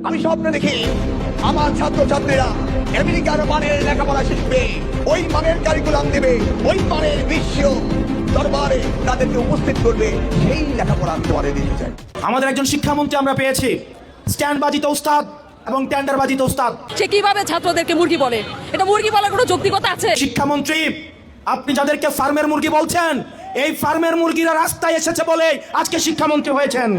আমি স্বপ্ন দেখি আমার ছাত্রছাত্রীরা আমেরিকার মানের লেখাপড়া শিখবে, ওই মানের কারিকুলাম দেবে, ওই মানের বিশ্ব দরবারে তাদেরকে উপস্থিত করবে। সেই লেখাপড়া আমি তোমাদের দিতে চাই। আমাদের একজন শিক্ষামন্ত্রী আমরা পেয়েছি, স্ট্যান্ডবাজিতে ওস্তাদ এবং টেন্ডারবাজিতে ওস্তাদ। সে কিভাবে ছাত্রদেরকে মুরগি বলে? এটা মুরগি বলার কোনো যৌক্তিকতা আছে? শিক্ষামন্ত্রী, আপনি যাদেরকে ফার্মের মুরগি বলছেন, এই ফার্মের মুরগিরা রাস্তায় এসেছে বলে আজকে শিক্ষামন্ত্রী হয়েছেন।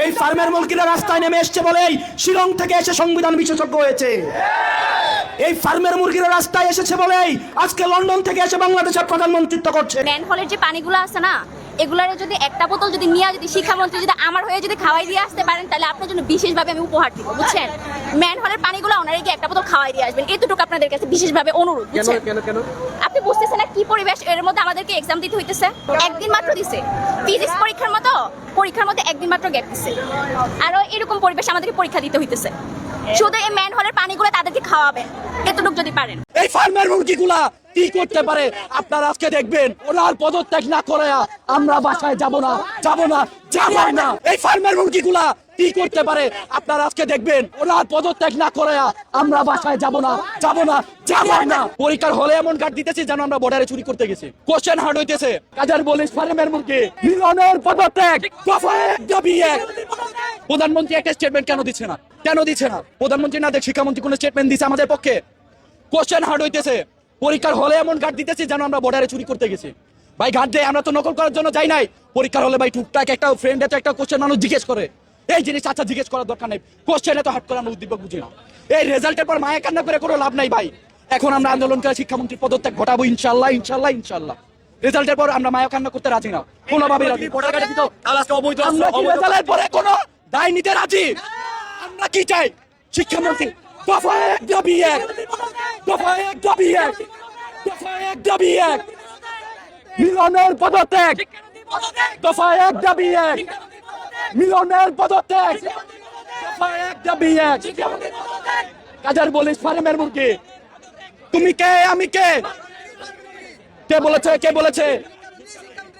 এই ফার্মের মুরগিরা রাস্তায় নেমে এসেছে বলেই শিলং থেকে এসে সংবিধান বিশেষজ্ঞ হয়েছে। এই ফার্মের মুরগিরা রাস্তায় এসেছে বলেই আজকে লন্ডন থেকে এসে বাংলাদেশের প্রধানমন্ত্রিত্ব করছে। ম্যানহোলের যে পানিগুলো আছে না, এগুলারে যদি একটা বোতল যদি নিয়ে যদি শিক্ষামন্ত্রী যদি আমার হয়ে যদি খাওয়াই দিয়ে আসতে পারেন, তাহলে আপনার জন্য বিশেষভাবে আমি উপহার দিব, বুঝছেন? ম্যানহোলের পানিগুলো ওনারে গিয়ে একটা বোতল খাওয়াই দিয়ে আসবেন, এতটুকু আপনাদের কাছে বিশেষভাবে অনুরোধ, বুঝছেন? কেন আপনি বুঝতেছেন না কি পরিবেশ? এর মধ্যে আমাদেরকে এক্সাম দিতে হইতেছে, একদিন মাত্র দিছে ফিজিক্স পরীক্ষার মধ্যে একদিন মাত্র গ্যাপ দিছে, আরো এরকম পরিবেশ আমাদেরকে পরীক্ষা দিতে হইতেছে। শুধু এই ম্যানহোলের পানিগুলো তাদেরকে খাওয়াবেন, এতটুকু যদি পারেন। এই ফার্মের মুরগিগুলা কি করতে পারে আপনারা আজকে দেখবেন। ওনার পদত্যাগ না করে আমরা বাসায় যাব না। এই ফার্মের মুরগিগুলা কি করতে পারে আপনারা আজকে দেখবেন। ওনার পদত্যাগ না করে আমরা বাসায় যাব না। পরীক্ষার হলে এমন কার্ড দিতেছি যেন আমরা বর্ডারে চুরি করতে গেছি। কোশ্চেন হার্ড হইতেছে। কাজার বলিস ফার্মের মুরগি মিলনের পদত্যাগ দফা 1 দাবি 1। প্রধানমন্ত্রী একটা স্টেটমেন্ট কেন দিচ্ছে না? প্রধানমন্ত্রী না দেখ শিক্ষামন্ত্রী কোন স্টেটমেন্ট দিচ্ছে আমাদের পক্ষে? কোশ্চেন হার্ড হইতেছে। পরীক্ষার হলে এমন গার্ড দিতেছি যেন আমরা বর্ডারে চুরি করতে গেছি। ভাই গার্ড দেয়, আমরা তো নকল করার জন্য যাই নাই। পরীক্ষার হলে ভাই টুকটাক একটা ফ্রেন্ড এত একটা কোশ্চেন মানুষ জিজ্ঞেস করে, এই জিনিস আচ্ছা জিজ্ঞেস করার দরকার নেই। কোশ্চেন এত হার্ড করানো উদ্দীপক বুঝি না। এই রেজাল্টের পর মায়া কান্না করে কোনো লাভ নাই ভাই। এখন আমরা আন্দোলন করে শিক্ষামন্ত্রীর পদত্যাগ ঘটাবো ইনশাল্লাহ। রেজাল্টের পর আমরা মায়া কান্না করতে রাজি না, কোনোভাবেই রাজি। রেজাল্টের পরে কোনো দায় নিতে রাজি। আমরা কি চাই? শিক্ষামন্ত্রী দফা 1 দাবি 1। মিলনের পদত্যাগ দফা 1 দাবি 1। মিলনের পদত্যাগ দফা 1 দাবি 1। কাজার বলিস ফার্মের মুরগি তুমি কে? আমি কে? কে বলেছে?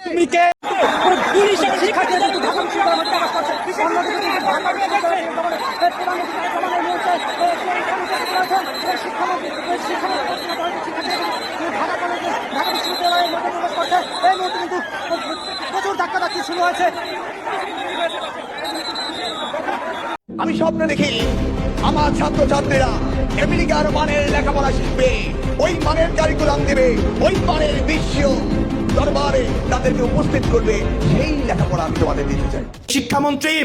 তুমি কে? আমি স্বপ্ন দেখি আমার ছাত্রছাত্রীরা আমেরিকার মানের লেখাপড়া শিখবে, ওই মানের কারিকুলাম দেবে, ওই মানের বিশ্ব দরবারে তাদেরকে উপস্থিত করবে। সেই লেখাপড়া আমি তোমাদের দিতে চাই। শিক্ষামন্ত্রী,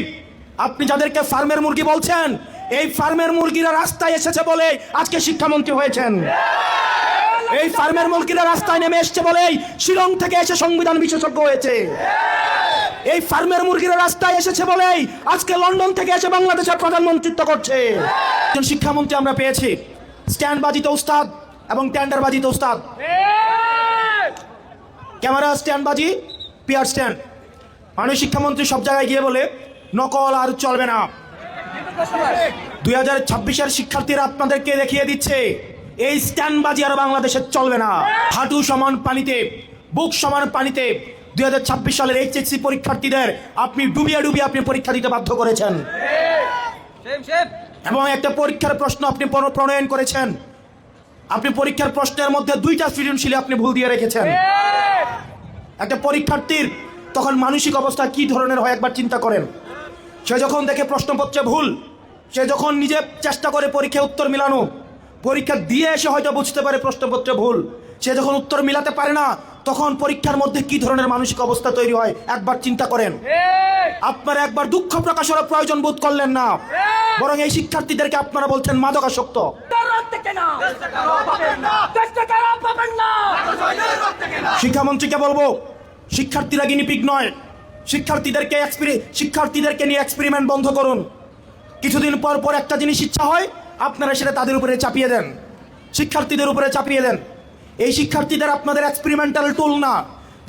আপনি যাদেরকে ফার্মের মুরগি বলছেন, এই ফার্মের মুরগিরা রাস্তায় এসেছে বলে আজকে শিক্ষামন্ত্রী হয়েছেন। এই ফার্মের মুরগিরা রাস্তায় নেমে এসেছে বলেই শিলং থেকে এসে সংবিধান বিশেষজ্ঞ হয়েছে। এই ফার্মের মুরগিরা রাস্তায় এসেছে বলেই আজকে লন্ডন থেকে এসে বাংলাদেশের প্রধানমন্ত্রিত্ব করছে। একজন শিক্ষামন্ত্রী আমরা পেয়েছি, স্ট্যান্ডবাজিতে ওস্তাদ এবং টেন্ডারবাজিতে ওস্তাদ। ক্যামেরা স্ট্যান্ডবাজি, পিয়ার স্ট্যান্ড। মাননীয় শিক্ষামন্ত্রী সব জায়গায় গিয়ে বলে নকল আর চলবে না। 2026-এর শিক্ষার্থীরা আপনাদেরকে দেখিয়ে দিচ্ছে এই স্ট্যান্ডবাজি আর বাংলাদেশে চলবে না। হাঁটু সমান পানিতে, বুক সমান পানিতে 2026 সালের এইচএসসি পরীক্ষার্থীদের আপনি ডুবিয়ে আপনি পরীক্ষা দিতে বাধ্য করেছেন এবং একটা পরীক্ষার প্রশ্ন আপনি প্রণয়ন করেছেন। আপনি পরীক্ষার প্রশ্নের মধ্যে 2টা সৃজনশীল আপনি ভুল দিয়ে রেখেছেন। একটা পরীক্ষার্থীর তখন মানসিক অবস্থা কি ধরনের হয় একবার চিন্তা করেন। সে যখন দেখে প্রশ্নপত্রে ভুল, সে যখন নিজে চেষ্টা করে পরীক্ষায় উত্তর মিলানো, পরীক্ষা দিয়ে এসে হয়তো বুঝতে পারে প্রশ্নপত্রে ভুল, সে যখন উত্তর মিলাতে পারে না, তখন পরীক্ষার মধ্যে কি ধরনের মানসিক অবস্থা তৈরি হয় একবার চিন্তা করেন। আপনারা একবার দুঃখ প্রকাশের প্রয়োজন বোধ করলেন না, বরং এই শিক্ষার্থীদেরকে আপনারা বলছেন মাদকাসক্ত। শিক্ষামন্ত্রীকে বলবো, শিক্ষার্থীরা গিনিপিগ নয়। শিক্ষার্থীদেরকে নিয়ে এক্সপেরিমেন্ট বন্ধ করুন। কিছুদিন পর একটা জিনিস ইচ্ছা হয়, আপনারা সেটা তাদের উপরে চাপিয়ে দেন, শিক্ষার্থীদের উপরে চাপিয়ে দেন। এই শিক্ষার্থীদের আপনাদের এক্সপেরিমেন্টাল টুল না,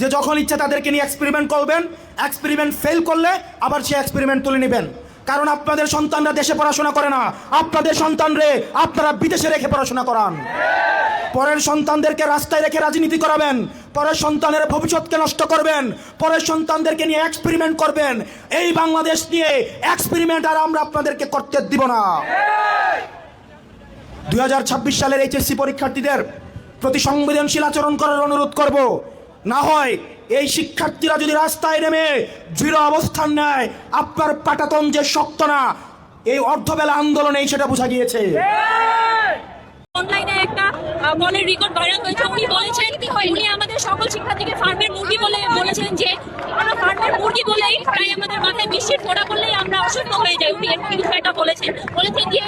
যে যখন ইচ্ছা তাদেরকে নিয়ে এক্সপেরিমেন্ট করবেন, এক্সপেরিমেন্ট ফেল করলে আবার সে এক্সপেরিমেন্ট তুলে নেবেন। কারণ আপনাদের সন্তানরা দেশে পড়াশোনা করে না, আপনাদের সন্তানরে আপনারা বিদেশে রেখে পড়াশোনা করান। পরের সন্তানদেরকে রাস্তায় রেখে রাজনীতি করাবেন, পরের সন্তানের ভবিষ্যৎকে নষ্ট করবেন, পরের সন্তানদেরকে নিয়ে এক্সপেরিমেন্ট করবেন। এই বাংলাদেশ নিয়ে এক্সপেরিমেন্ট আর আমরা আপনাদেরকে করতে দিব না। 2026 সালের এইচএসসি পরীক্ষার্থীদের প্রতি সংবেদনশীল আচরণ করার অনুরোধ করব। না হয় এই শিক্ষার্থীরা যদি রাস্তায় নেমে দৃঢ় অবস্থান নেয়, আপনার পাটাতন যে শক্ত না, এই অর্ধবেলা আন্দোলনেই সেটা বোঝা গিয়েছে। অনলাইনে একটা কলের রেকর্ড ভাইরাল হয়েছে। উনি বলেছেন, উনি আমাদের সকল শিক্ষার্থীকে ফার্মের মুরগি বলে বলেছেন যে আমরা ফার্মের মুরগি বলেই তাই আমাদের মাথায় বৃষ্টির ফোঁটা পড়লেই আমরা অসুস্থ হয়ে যাই। উনি এরকম বিষয়টা বলেছেন যে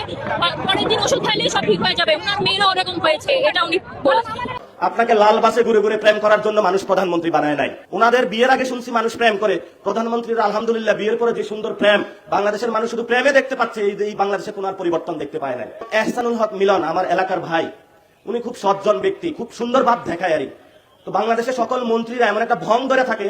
পরের দিন ওষুধ খাইলেই সব ঠিক হয়ে যাবে। ওনার মেয়েরও ওরকম হয়েছে, এটা উনি বলেছেন। আপনাকে লাল বাসে ঘুরে ঘুরে প্রেম করার জন্য মানুষ প্রধানমন্ত্রী বানায় নাই। ওনাদের বিয়ের আগে শুনছি মানুষ প্রেম করে, প্রধানমন্ত্রীর আলহামদুলিল্লাহ বিয়ের পরে যে সুন্দর প্রেম বাংলাদেশের মানুষ শুধু প্রেমে দেখতে পাচ্ছে, এই বাংলাদেশে কোনো আর পরিবর্তন দেখতে পায় নাই। এহসানুল হক মিলন আমার এলাকার ভাই, উনি খুব সজ্জন ব্যক্তি, খুব সুন্দর ভাব দেখায় আর তো বাংলাদেশের সকল মন্ত্রীরা এমন একটা ভং ধরে থাকে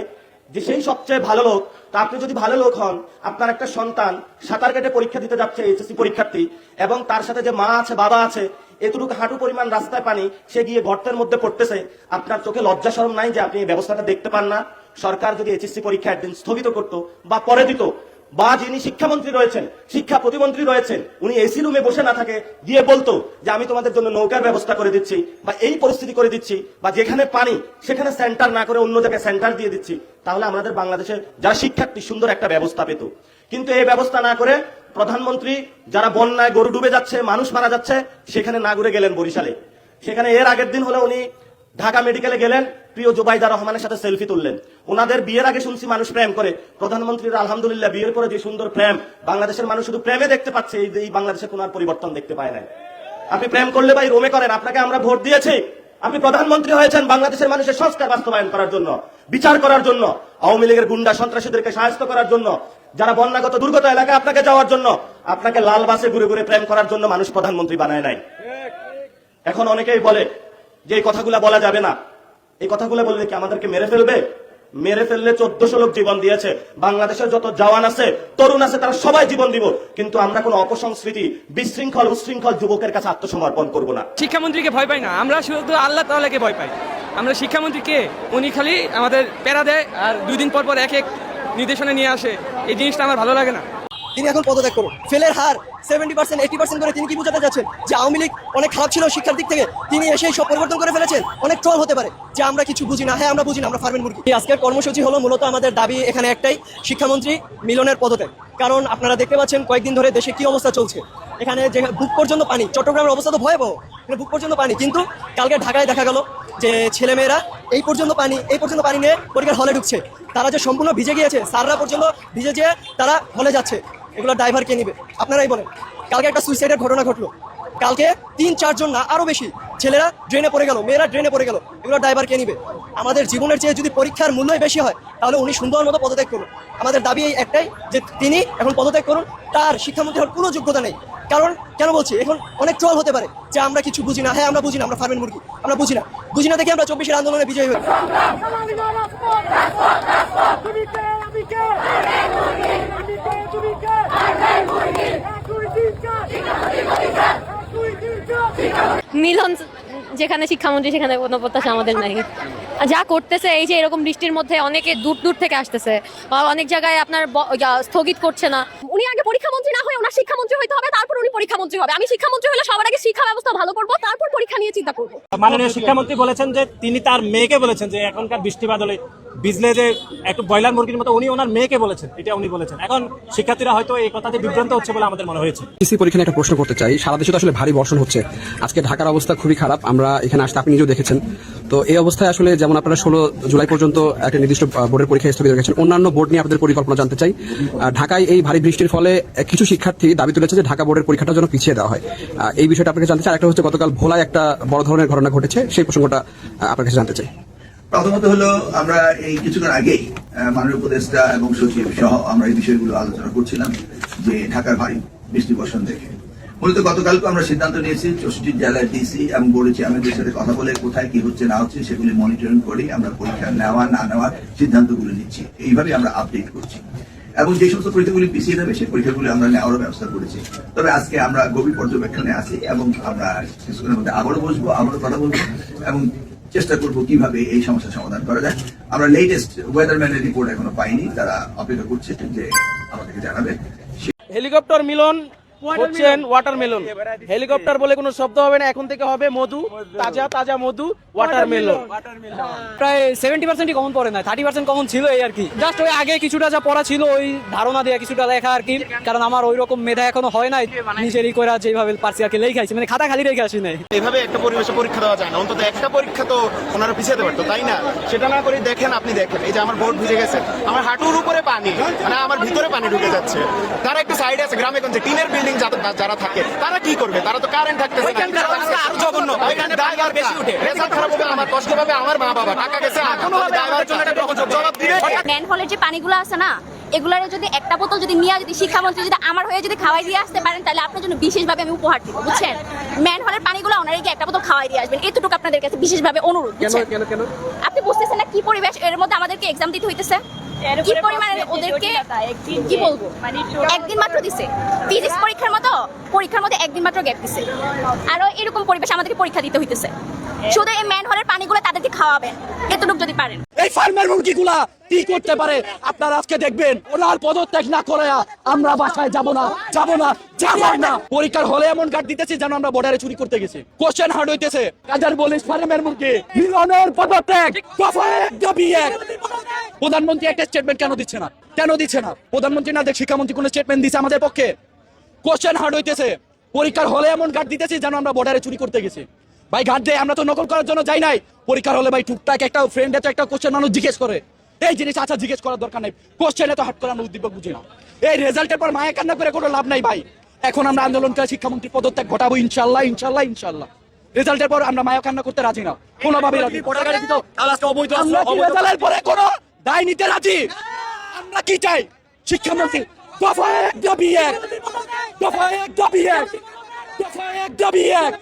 যে সেই সবচেয়ে ভালো লোক। তা আপনি যদি ভালো লোক হন, আপনার একটা সন্তান সাঁতার কেটে পরীক্ষা দিতে যাচ্ছে, এইচএসসি পরীক্ষার্থী, এবং তার সাথে যে মা আছে বাবা আছে, এতটুকু হাঁটু পরিমাণ রাস্তায় পানি, সে গিয়ে গর্তের মধ্যে পড়তেছে, আপনার চোখে লজ্জা শরম নাই যে আপনি এই ব্যবস্থাটা দেখতে পান না? সরকার যদি এইচএসসি পরীক্ষা একদিন স্থগিত করতো বা পরে দিত, বা যিনি শিক্ষামন্ত্রী রয়েছেন, শিক্ষা প্রতিমন্ত্রী রয়েছেন, উনি এসি রুমে বসে না থাকে গিয়ে বলতো যে আমি তোমাদের জন্য নৌকার ব্যবস্থা করে দিচ্ছি বা এই পরিস্থিতি করে দিচ্ছি, বা যেখানে পানি সেখানে সেন্টার না করে অন্য জায়গায় সেন্টার দিয়ে দিচ্ছি, তাহলে আমাদের বাংলাদেশের যারা শিক্ষার্থী সুন্দর একটা ব্যবস্থা পেত। কিন্তু এই ব্যবস্থা না করে প্রধানমন্ত্রী যারা বন্যায় গরু ডুবে যাচ্ছে, মানুষ মারা যাচ্ছে, সেখানে না ঘুরে গেলেন বরিশালে। সেখানে এর আগের দিন হলো উনি ঢাকা মেডিকেলে গেলেন, প্রিয় জুবাইদা রহমানের সাথে সেলফি তুললেন। ওনাদের বিয়ের আগে শুনছি মানুষ প্রেম করে, প্রধানমন্ত্রীর আলহামদুলিল্লাহ বিয়ের পরে যে সুন্দর প্রেম বাংলাদেশের মানুষ শুধু প্রেমে দেখতে পাচ্ছে, এই বাংলাদেশে কোনো আর পরিবর্তন দেখতে পায় না। আপনি প্রেম করলে ভাই রোমে করেন, আপনাকে আমরা ভোট দিয়েছি, আপনি প্রধানমন্ত্রী হয়েছেন বাংলাদেশের মানুষের সংস্কার বাস্তবায়ন করার জন্য, বিচার করার জন্য, আওয়ামী লীগের গুন্ডা সন্ত্রাসীদেরকে সাহায্য করার জন্য, যারা বন্যাগত দুর্গত এলাকায় আপনাকে যাওয়ার জন্য, আপনাকে লাল বাসে ঘুরে ঘুরে প্রেম করার জন্য মানুষ প্রধানমন্ত্রী বানায় নাই। এখন অনেকেই বলে যে এই কথাগুলা বলা যাবে না, এই কথাগুলো বললে কি আমাদেরকে মেরে ফেলবে? মেরে ফেললে 1400 লোক জীবন দিয়েছে, বাংলাদেশের যত জওয়ান আছে তরুণ আছে তারা সবাই জীবন দিব, কিন্তু আমরা কোনো অপসংস্কৃতি বিশৃঙ্খল উশৃঙ্খল যুবকের কাছে আত্মসমর্পণ করব না। শিক্ষামন্ত্রীকে ভয় পাই না আমরা, শুধু আল্লাহ তাআলাকে ভয় পাই। আমরা শিক্ষামন্ত্রীকে, উনি খালি আমাদের প্যারা দেয় আর 2 দিন পর পর এক এক নির্দেশনা নিয়ে আসে, এই জিনিসটা আমার ভালো লাগে না। তিনি এখন পদত্যাগ করুন। ফেলের হার 70%, 80% করে তিনি কি বোঝাতে যাচ্ছেন? যে আওয়ামী লীগ অনেক খারাপ ছিল শিক্ষার দিক থেকে, তিনি এসে সব পরিবর্তন করে ফেলেছেন। অনেক ট্রল হতে পারে যে আমরা কিছু বুঝি না। হ্যাঁ, আমরা বুঝি না, আমরা ফার্মের মুরগি। আজকের কর্মসূচি হলো মূলত আমাদের দাবি এখানে একটাই, শিক্ষামন্ত্রী মিলনের পদত্যাগ। কারণ আপনারা দেখতে পাচ্ছেন কয়েকদিন ধরে দেশে কি অবস্থা চলছে। এখানে যে বুক পর্যন্ত পানি, চট্টগ্রামের অবস্থা তো ভয়াবহ, এখানে বুক পর্যন্ত পানি। কিন্তু কালকে ঢাকায় দেখা গেল যে ছেলেমেয়েরা এই পর্যন্ত পানি নিয়ে পরীক্ষার হলে ঢুকছে। তারা যে সম্পূর্ণ ভিজে গিয়েছে, স্যাররা পর্যন্ত ভিজে যেয়ে তারা হলে যাচ্ছে। এগুলো ড্রাইভার কে নিবে? আপনারাই বলেন। কালকে একটা সুইসাইডের ঘটনা ঘটলো, কালকে 3-4 জন না আরো বেশি ছেলেরা ড্রেনে পড়ে গেল, মেয়েরা ড্রেনে পড়ে গেল। এগুলো ড্রাইভার কে নিবে? আমাদের জীবনের চেয়ে যদি পরীক্ষার মূল্যই বেশি হয়, তাহলে উনি সুন্দর মতো পদত্যাগ করুন। আমাদের দাবি এই একটাই যে তিনি এখন পদত্যাগ করুন। তার শিক্ষামন্ত্রী হওয়ার কোনো যোগ্যতা নেই। কারণ কেন বলছি, এখন অনেক ট্রল হতে পারে যে আমরা কিছু বুঝি না। হ্যাঁ, আমরা বুঝি না, আমরা ফার্মের মুরগি, আমরা বুঝি না দেখে আমরা 24-এর আন্দোলনে বিজয়ী হই। মিলন যেখানে শিক্ষামন্ত্রী সেখানে কোনো প্রত্যাশা আমাদের নাই। যা করতেছে, এই যে এরকম বৃষ্টির মধ্যে অনেকে দূর দূর থেকে আসতেছে, অনেক জায়গায় আপনার স্থগিত করছে না। উনি আগে পরীক্ষামন্ত্রী না হয়ে ওনার শিক্ষামন্ত্রী হইতে হবে, তারপর উনি পরীক্ষামন্ত্রী হবে। আমি শিক্ষামন্ত্রী হলে সবার আগে শিক্ষা ব্যবস্থা ভালো করবো, তারপর পরীক্ষা নিয়ে চিন্তা করবো। মাননীয় শিক্ষামন্ত্রী বলেছেন যে তিনি তার মেয়েকে বলেছেন যে এখনকার বৃষ্টি বাদলে বিজলে যে একটু ব্রয়লার মুরগির মতো, উনি ওনার মেয়েকে বলেছেন, এটা উনি বলেছেন। এখন শিক্ষার্থীরা হয়তো এই কথাতে বিভ্রান্ত হচ্ছে বলে আমাদের মনে হয়েছে। এসএসসি পরীক্ষা নিয়ে একটা প্রশ্ন করতে চাই। সারা দেশে তো আসলে ভারী বর্ষণ হচ্ছে, আজকে ঢাকার অবস্থা খুবই খারাপ। আমরা এখানে আসতে, আপনি নিজেও দেখেছেন। তো এই অবস্থায় আসলে যেমন আপনারা 16 জুলাই পর্যন্ত একটা নির্দিষ্ট বোর্ডের পরীক্ষা স্থগিত রেখেছেন, অন্যান্য বোর্ড নিয়ে আপনাদের পরিকল্পনা জানতে চাই। ঢাকায় এই ভারী বৃষ্টির ফলে কিছু শিক্ষার্থী দাবি তুলেছে যে ঢাকা বোর্ডের পরীক্ষাটা যেন পিছিয়ে দেওয়া হয়। এই বিষয়টা আপনাকে জানতে চাই। একটা হচ্ছে গতকাল ভোলায় একটা বড় ধরনের ঘটনা ঘটেছে, সেই প্রসঙ্গটা আপনার কাছে জানতে চাই। প্রথমত হলো, আমরা এই কিছুক্ষণ আগেই মাননীয় উপদেষ্টা এবং সচিব সহ আমরা এই বিষয়গুলো আলোচনা করছিলাম যে ঢাকার ভারী বৃষ্টি বর্ষণ দেখে মূলত গতকালকে আমরা সিদ্ধান্ত নিয়েছি 64 জেলার ডিসি এবং বোর্ডের চেয়ারম্যানদের সাথে কথা বলে কোথায় কি হচ্ছে না হচ্ছে সেগুলি মনিটরিং করে আমরা পরীক্ষা নেওয়া না নেওয়ার সিদ্ধান্তগুলো নিচ্ছি। এইভাবে আমরা আপডেট করছি। এবং যে সমস্ত পরীক্ষাগুলি পিছিয়ে যাবে সেই পরীক্ষাগুলি আমরা নেওয়ারও ব্যবস্থা করেছি। তবে আজকে আমরা গভীর পর্যবেক্ষণে আছি এবং আমরা কিছুক্ষণের মধ্যে আবারও বসবো, আবারও কথা বলবো এবং চেষ্টা করবো কিভাবে এই সমস্যার সমাধান করা যায়। আমরা লেটেস্ট ওয়েদারম্যানের রিপোর্ট এখনো পাইনি, তারা অপেক্ষা করছে যে আমাদেরকে জানাবে। হেলিকপ্টার মিলন হচ্ছেন ওয়াটারমেলন। হেলিকপ্টার বলে কোনো শব্দ হবে না, এখন থেকে হবে মধু, তাজা তাজা মধু, ওয়াটারমেলন। প্রায় 70% কমন পড়ে না, 30% কমন ছিল এই আর কি। জাস্ট ওই আগে কিছুটা যা পড়া ছিল ওই ধারণা দেওয়া কিছুটা লেখা আর কি, কারণ আমার ওই রকম মেধা এখনো হয় নাই। নিজেরই করে যেভাবে পারছি আর কি লেখাইছি, মানে খাতা খালি রেখে আসি নাই। এভাবে একটা পরিবেশে পরীক্ষা দেওয়া যায় না, অন্তত একটা পরীক্ষা তো ওনারা পিছাতে পারতো, তাই না? সেটা না করে দেখেন, আপনি দেখেন এই যে আমার বোর্ড ভিজে গেছে, আমার হাঁটুর উপরে পানি, মানে আমার ভিতরে পানি ঢুকে যাচ্ছে। তারা একটু সাইডে আছে, গ্রামে গঞ্জে টিনের বিল্ডিং যারা থাকে তারা কি করবে? তারা তো কারেন্ট থাকতেছে না, আরো জঘন্য। ওইখানে ড্রাইভার বেশি উঠে, রেজাল্ট খারাপ হবে, আমার কষ্ট পাবে আমার মা বাবা, টাকা গেছে এখনো ড্রাইভারের জন্য একটা জবাব দিবে। ম্যান হলের যে পানিগুলো আছে না, এগুলারে যদি একটা বোতল যদি নিয়ে যদি শিক্ষামন্ত্রী যদি আমার হয়ে যদি খাওয়াই দিয়ে আসতে পারেন, তাহলে আপনার জন্য বিশেষভাবে আমি উপহার দিব, বুঝছেন? ম্যান হলের পানিগুলো ওনারা গিয়ে একটা বোতল খাওয়াই দিয়ে আসবেন, এতটুকু আপনাদের কাছে বিশেষভাবে অনুরোধ, বুঝছেন? আপনি বুঝতেছেন না কি পরিবেশ এর মধ্যে আমাদেরকে এক্সাম দিতে হইতেছে, কি পরিমাণে ওদেরকে কি বলবো, একদিন মাত্র দিছে ফিজিক্স পরীক্ষার মধ্যে একদিন মাত্র গ্যাপ দিছে, আরো এরকম পরিবেশ আমাদেরকে পরীক্ষা দিতে হইতেছে। শুধু এই ম্যান হলের পানিগুলো তাদেরকে খাওয়াবেন, এতটুকু যদি পারেন। এই ফার্মের মুরগিগুলা কি করতে পারে আপনারা আজকে দেখবেন। ওনার পদত্যাগ না করে আমরা বাসায় যাব না, যাব না, যাব না। পরীক্ষার হলে এমন কাট দিতেছি যেন আমরা বর্ডারে চুরি করতে গেছি। কোশ্চেন হার্ড হইতেছে, কাজার বলিস ফার্মের মুরগি মিলনের পদত্যাগ দফা এক দাবি এক। প্রধানমন্ত্রী একটা স্টেটমেন্ট কেন দিচ্ছে না? প্রধানমন্ত্রী না দেখ শিক্ষামন্ত্রী কোন স্টেটমেন্ট দিচ্ছে আমাদের পক্ষে? কোশ্চেন হার্ড হইতেছে, পরীক্ষার হলে এমন কাট দিতেছি যেন আমরা বর্ডারে চুরি করতে গেছি। ভাই ঘাট দেয়, আমরা তো নকল করার জন্য যাই নাই। পরীক্ষার হলে ভাই টুকটাক একটা ফ্রেন্ড এত একটা কোশ্চেন মানুষ জিজ্ঞেস করে, এই জিনিস আচ্ছা জিজ্ঞেস করার দরকার নাই, কোশ্চেনে তো হাট করে আমরা উদ্দীপক বুঝি না। এই রেজাল্টের পর মায়া কান্না করে কোনো লাভ নাই ভাই। এখন আমরা আন্দোলন করে শিক্ষামন্ত্রী পদত্যাগ ঘটাবো ইনশাল্লাহ, ইনশাল্লাহ, ইনশাল্লাহ। রেজাল্টের পর আমরা মায়া কান্না করতে রাজি না, কোনোভাবেই রাজি। রেজাল্টের পরে কোনো দায় নিতে রাজি। আমরা কি চাই? শিক্ষামন্ত্রী দফা এক দাবি এক, দফা এক দাবি এক, দফা এক দাবি এক।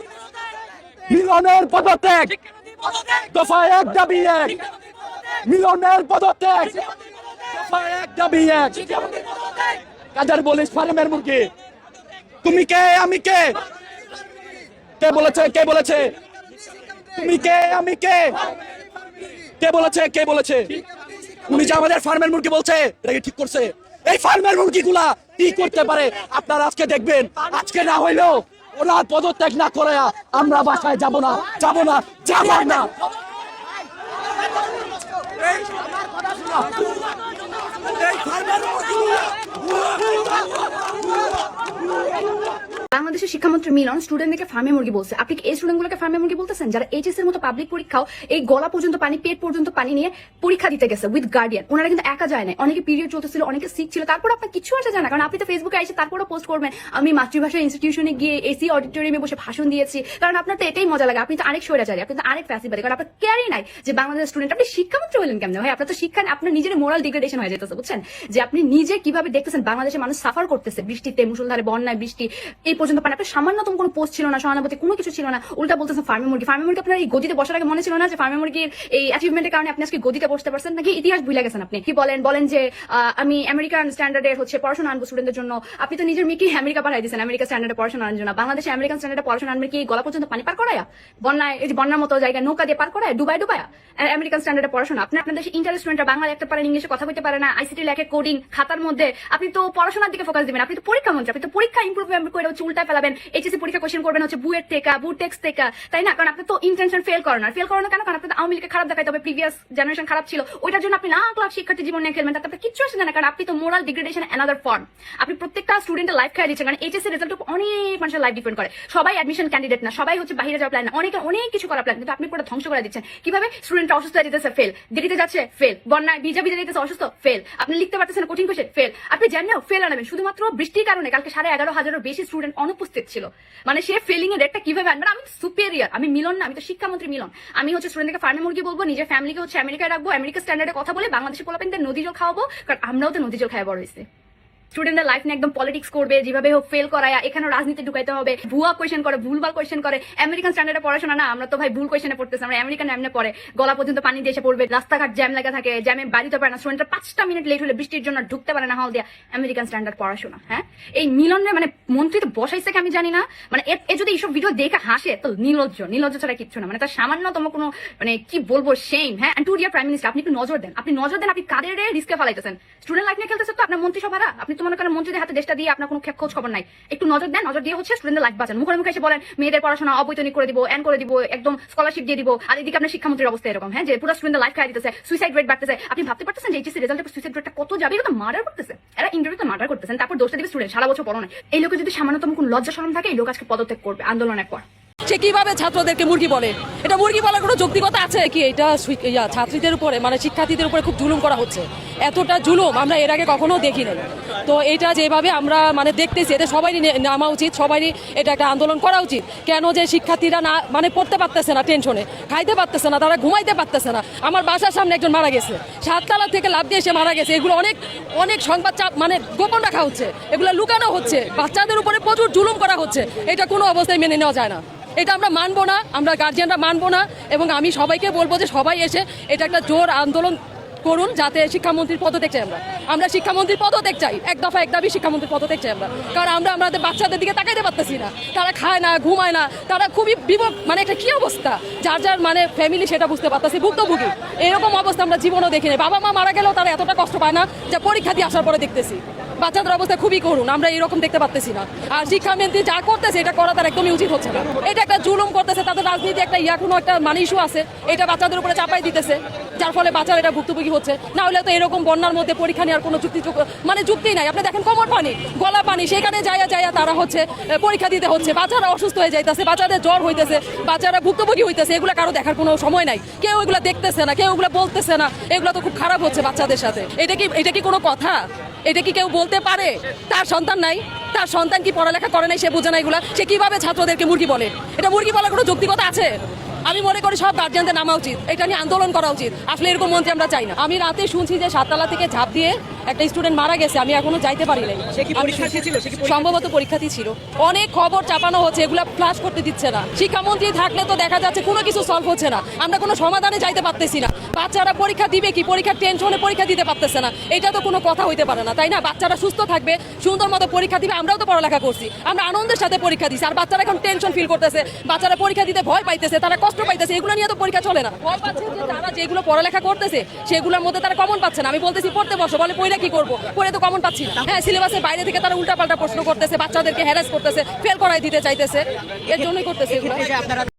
মিলনের পদত্যাগ দফা এক দাবি এক, মিলনের পদত্যাগ দফা এক দাবি এক। কাদের বলিস ফার্মের মুরগি? তুমি কে, আমি কে? কে বলেছে? কে বলেছে? তুমি কে, আমি কে? কে বলেছে? কে বলেছে? উনি যে আমাদের ফার্মের মুরগি বলছে, এটা কি ঠিক করছে? এই ফার্মের মুরগিগুলা কি করতে পারে আপনারা আজকে দেখবেন। আজকে না হইলেও ওনার পদত্যাগ না করে আমরা বাসায় যাব না, যাব না, যাব না। বাংলাদেশের শিক্ষামন্ত্রী মিলন স্টুডেন্টদেরকে ফার্মে মুরগি বলছে। আপনি কি এই স্টুডেন্টগুলোকে ফার্মে মুরগি বলতেছেন, যারা এইচএস এর মতো পাবলিক পরীক্ষাও এই গলা পর্যন্ত পানি, পেট পর্যন্ত পানি নিয়ে পরীক্ষা দিতে গেছে উইথ গার্ডিয়ান? ওনারা কিন্তু একা যায় না, অনেকে পিরিয়ড চলতেছিল, অনেকে সিক ছিল, তারপর আপনার কিছু আসা যায় না, কারণ আপনি তো ফেসবুকে এসে তারপরও পোস্ট করবেন আমি মাতৃভাষা ইনস্টিটিউশনে গিয়ে এসি অডিটোরিয়ামে বসে ভাষণ দিয়েছি, কারণ আপনার তো এটাই মজা লাগে। আপনি তো আরেক স্বৈরাচারী, আপনি তো আরেক ফ্যাসিবাদী, কারণ আপনার ক্যারি নাই যে বাংলাদেশের স্টুডেন্ট। আপনি শিক্ষামন্ত্রী হলেন কেমন ভাই? আপনার তো শিক্ষা, আপনার নিজের মোরাল ডিগ্রেডেশন হয়ে যেতেছে, বুঝছেন? যে আপনি নিজে কিভাবে দেখতেছেন বাংলাদেশের মানুষ সাফার করতেছে বৃষ্টিতে, মুষলধারে বন্যায়, বৃষ্টি এই পর্যন্ত পানি। আপনার সামান্যতম কোনো পোস্ট ছিল না, সহানুভূতি কোনো কিছু ছিল না, উল্টা বলতেছেন ফার্মে মুরগি। ফার্মে মুরগি আপনার এই গদিতে বসার আগে মনে ছিল না যে ফার্মে মুরগির এই অ্যাচিভমেন্টের কারণে আপনি আজকে গদিতে বসতে পারছেন? নাকি ইতিহাস ভুলে গেছেন আপনি? কি বলেন যে আমি আমেরিকান স্ট্যান্ডার্ডের পড়াশোনা আনবো স্টুডেন্টদের জন্য। আপনি তো নিজের মেয়েকে আমেরিকা পাঠাই দিয়েছেন আমেরিকা স্ট্যান্ডার্ডে পড়াশোনা আনার জন্য। বাংলাদেশে আমেরিকান স্ট্যান্ডার্ডে পড়াশোনা আনবে কি গলা পর্যন্ত পানি পার করায়া, বন্যায় এই যে বন্যার মতো জায়গায় নৌকা দিয়ে পার করায়, ডুবাই আমেরিকান স্ট্যান্ডার্ডে পড়াশোনা। আপনার দেশে ইন্টার স্টুডেন্টরা বাংলা লিখতে পারেন, ইংলিশে কথা বলতে পারে না, আইসিটি লেখে কোডিং খাতার মধ্যে। আপনি তো পড়াশোনার দিকে ফোকাস দিবেন, আপনি তো পরীক্ষা মন্ত্রী, আপনি তো পরীক্ষা ইমপ্রুভমেন্ট করে উল্টায় ফেলাবেন। এইচএসসি পরীক্ষা কোশ্চেন করবেন বুয়েট টেকা, বুট টেক্সট টেকা, তাই না? কারণ আপনি তো ইন্টেনশন ফেল করেন না কেন? কারণ আপনি আওয়ামী লীগকে খারাপ দেখাইতে হবে, প্রিভিয়াস জেনারেশন খারাপ ছিল, ওইটার জন্য আপনি লাখ লাখ শিক্ষার্থী জীবন নিয়ে খেলবেন, তাতে আপনি কিচ্ছু আসে না। কারণ আপনি তো মোরাল ডিগ্রেডেশন অ্যানাদার ফর্ম। আপনি প্রত্যেকটা স্টুডেন্টের লাইফ খেয়ে দিচ্ছেন, কারণ এইচএসসি রেজাল্ট অনেক মানুষের লাইফ ডিপেন্ড করে। সবাই অ্যাডমিশন ক্যান্ডিডেট না, সবাই বাইরে যাওয়ার প্ল্যান না, অনেকে অনেক কিছু করার প্ল্যান, কিন্তু আপনি পুরো ধ্বংস করে দিচ্ছেন। কিভাবে? স্টুডেন্টরা অসুস্থ হয়ে যেতেছে, ফেল। দেরিতে যাচ্ছে, ফেল। বন্যায় ভিজা যেতেছে, অসুস্থ, ফেল। আপনি লিখতে পারতেছেন কঠিন কোশ্চেন, ফেল। আপনি জানেন ফেল আনবেন শুধুমাত্র বৃষ্টির কারণে। কালকে 11,500-এরও বেশি স্টুডেন্ট অনুপস্থিত ছিল, মানে সে ফেলিং এর রেটটা কিভাবে আনবেন? আমি সুপিরিয়র, আমি মিলন না, আমি তো শিক্ষামন্ত্রী মিলন। আমি স্টুডেন্টকে ফার্মে মুরগি বলবো, নিজের ফ্যামিলিকে আমেরিকায় রাখবো, আমেরিকা স্ট্যান্ডার্ডে কথা বলে বাংলাদেশি পোলাপেনদের নদী জল খাওয়াবো, কারণ আমরাও তো নদী জল খাওয়া বড় হয়েছে। স্টুডেন্টদের লাইফ নিয়ে একদম পলিটিক্স করবে, যেভাবে হোক ফেল করায়, এখানে রাজনীতি ঢুকাইতে হবে, ভুয়া কোয়েশ্চেন করে, ভুলভাল কোয়েশ্চেন করে। আমেরিকান স্ট্যান্ডার্ডে পড়াশোনা না, আমরা তো ভাই ভুল কোয়েশ্চেনে পড়তেছি। আমরা আমেরিকান এমনি পড়ে গলা পর্যন্ত পানি দিয়ে এসে পড়বে, রাস্তাঘাট জ্যাম লাগা থাকে, জ্যামে বাড়িতে পারে না, স্টুডেন্টরা 5টা মিনিট লেট হলে বৃষ্টির জন্য ঢুকতে পারে না হল দিয়া। আমেরিকান স্ট্যান্ডার্ড পড়াশোনা। হ্যাঁ, এই মিলনে মানে মন্ত্রী তো বসাইছে কি আমি জানি না, মানে এ যদি এইসব ভিডিও দেখে হাসে তো নির্লজ্জ ছাড়া কিচ্ছু না, মানে তার সামান্যতম কোনো মানে কি বলবো শেম। হ্যাঁ, টু ডিয়ার প্রাইম মিনিস্টার, আপনি একটু নজর দেন, আপনি কাদের রিস্কে ফেলাইতেছেন। স্টুডেন্ট লাইফ নিয়ে খেলতেছে তো আপনার মন্ত্রিসভারা, আপনি তো মনে করেন মন্ত্রীদের হাতে দেশটা দিয়ে আপনার কোনো খোঁজ খবর নাই। একটু নজর দেন, নজর দিয়ে হচ্ছে স্টুডেন্টের লাইফ বাঁচান। মুখে মুখে এসে বলেন মেয়েদের পড়াশোনা অবৈতনিক করে দিব, এন্ড করে দিব, একদম স্কলারশিপ দিয়ে দিব, আর এদিকে আপনার শিক্ষামন্ত্রীর অবস্থা এরকম। হ্যাঁ, যে পুরো স্টুডেন্টের লাইফ খাই দিতেছে, সুইসাইড রেট বাড়তেছে। আপনি ভাবতে পারতেছেন যে এইচএসসি রেজাল্টের সুইসাইড রেটটা কত যাবে? এটা তো মার্ডার করতেছে, এরা ইন্টারভিউতে মার্ডার করতেছেন, তারপর দোষটা দিবে স্টুডেন্ট, সারা বছর পড়ো না। এই লোকের যদি সামান্যতম কোনো লজ্জা শরম থাকে, এই লোক আজকে পদত্যাগ করবে আন্দোলনের পর। সে কিভাবে ছাত্রদেরকে মুরগি বলে? এটা মুরগি বলার কোনো যৌক্তিকতা আছে কি? এটা ছাত্রীদের উপরে মানে শিক্ষার্থীদের উপরে খুব জুলুম করা হচ্ছে। এতটা জুলুম আমরা এর আগে কখনো দেখি নাই। তো এটা যেভাবে আমরা মানে দেখতেছি, এটা সবাই নামা উচিত, সবাই এটা একটা আন্দোলন করা উচিত। কেন যে শিক্ষার্থীরা না মানে পড়তে পারতেছে না, টেনশনে খাইতে পারতেছে না, তারা ঘুমাইতে পারতেছে না। আমার বাসার সামনে একজন মারা গেছে, 7 তলা থেকে লাফ দিয়ে এসে মারা গেছে। এগুলো অনেক সংবাদ চাপ মানে গোপন রাখা হচ্ছে, এগুলো লুকানো হচ্ছে, বাচ্চাদের উপরে প্রচুর জুলুম করা হচ্ছে। এটা কোনো অবস্থায় মেনে নেওয়া যায় না, এটা আমরা মানবো না, আমরা গার্জিয়ানরা মানবো না। এবং আমি সবাইকে বলবো যে সবাই এসে এটা একটা জোর আন্দোলন করুন, যাতে শিক্ষামন্ত্রীর পদত্যাগ চাই। আমরা শিক্ষামন্ত্রীর পদত্যাগ চাই, এক দাবি শিক্ষামন্ত্রীর পদত্যাগ চাই আমরা। কারণ আমরা আমাদের বাচ্চাদের দিকে তাকাইতে পারতেছি না, তারা খায় না, ঘুমায় না, তারা খুবই মানে একটা কি অবস্থা, যার মানে ফ্যামিলি সেটা বুঝতে পারতেছি, ভুক্তভোগী। এরকম অবস্থা আমরা জীবনও দেখিনি। বাবা মা মারা গেলেও তারা এতটা কষ্ট পায় না, যা পরীক্ষা দিয়ে আসার পরে দেখতেছি। বাচ্চাদের অবস্থা খুবই করুন, আমরা এরকম দেখতে পারতেছি না। আর শিক্ষামন্ত্রী যা করতেছে এটা করা তার একদমই উচিত হচ্ছে না। এটা একটা জুলুম করতেছে, তাদের রাজনীতি একটা কোনো একটা মানে ইস্যু আছে, এটা বাচ্চাদের উপরে চাপাই দিতেছে, যার ফলে বাচ্চারা এটা ভুক্তভোগী হচ্ছে। না হলে তো এরকম বন্যার মধ্যে পরীক্ষা নেওয়ার কোনো যুক্তি নাই। আপনি দেখেন কোমর পানি, গলা পানি, সেখানে যাইয়া তারা হচ্ছে পরীক্ষা দিতে হচ্ছে, বাচ্চারা অসুস্থ হয়ে যাইতেছে, বাচ্চাদের জ্বর হইতেছে, বাচ্চারা ভুক্তভোগী হইতেছে। এগুলো কারো দেখার কোনো সময় নাই, কেউ এগুলো দেখতেছে না, কেউ এগুলো বলতেছে না। এগুলো তো খুব খারাপ হচ্ছে বাচ্চাদের সাথে। এটা কি কোনো কথা? এটা কি কেউ বলতে পারে? তার সন্তান নাই, তার সন্তান কি পড়ালেখা করে নাই, সে বোঝে না এগুলা, সে কিভাবে ছাত্রদেরকে মুরগি বলে? এটা মুরগি বলার কোনো যৌক্তিকতা আছে? আমি মনে করি সব গার্জিয়ানদের নামা উচিত, এটা নিয়ে আন্দোলন করা উচিত। আসলে এরকম মন্ত্রী আমরা চাই না। আমি রাতে শুনছি যে 7 তলা থেকে ঝাঁপ দিয়ে একটা স্টুডেন্ট মারা গেছে, আমি এখনো যাইতে পারি নাই। সম্ভবত পরীক্ষার্থী ছিল। অনেক খবর চাপানো হচ্ছে, এগুলা ফ্লাশ করতে দিচ্ছে না। শিক্ষামন্ত্রী থাকলে তো দেখা যাচ্ছে কোনো কিছু সলভ হচ্ছে না, আমরা কোনো সমাধানে যাইতে পারতেছি না। বাচ্চারা পরীক্ষা দিবে কি, পরীক্ষার টেনশনে পরীক্ষা দিতে পারতেছে না, এটা তো কোনো কথা হইতে পারে না, তাই না? বাচ্চারা সুস্থ থাকবে, সুন্দর মতো পরীক্ষা দিবে। আমরাও তো পড়ালেখা করছি, আমরা আনন্দের সাথে পরীক্ষা দিচ্ছি, আর বাচ্চারা এখন টেনশন ফিল করতেছে, বাচ্চারা পরীক্ষা দিতে ভয় পাইতেছে, তারা কষ্ট পাইতেছে। এগুলো নিয়ে তো পরীক্ষা চলে না। ভয় পাচ্ছে যে তারা যেগুলো পড়ালেখা করতেছে সেগুলোর মধ্যে তারা কমন পাচ্ছে না। আমি বলতেছি পড়তে বসো, বলে পড়ে কি করবো, পড়ে তো কমন পাচ্ছি না। হ্যাঁ, সিলেবাসের বাইরে থেকে তারা উল্টাপাল্টা প্রশ্ন করতেছে, বাচ্চাদেরকে হ্যারাস করতেছে, ফেল করাই দিতে চাইতেছে, এর জন্যই করতেছে এগুলো।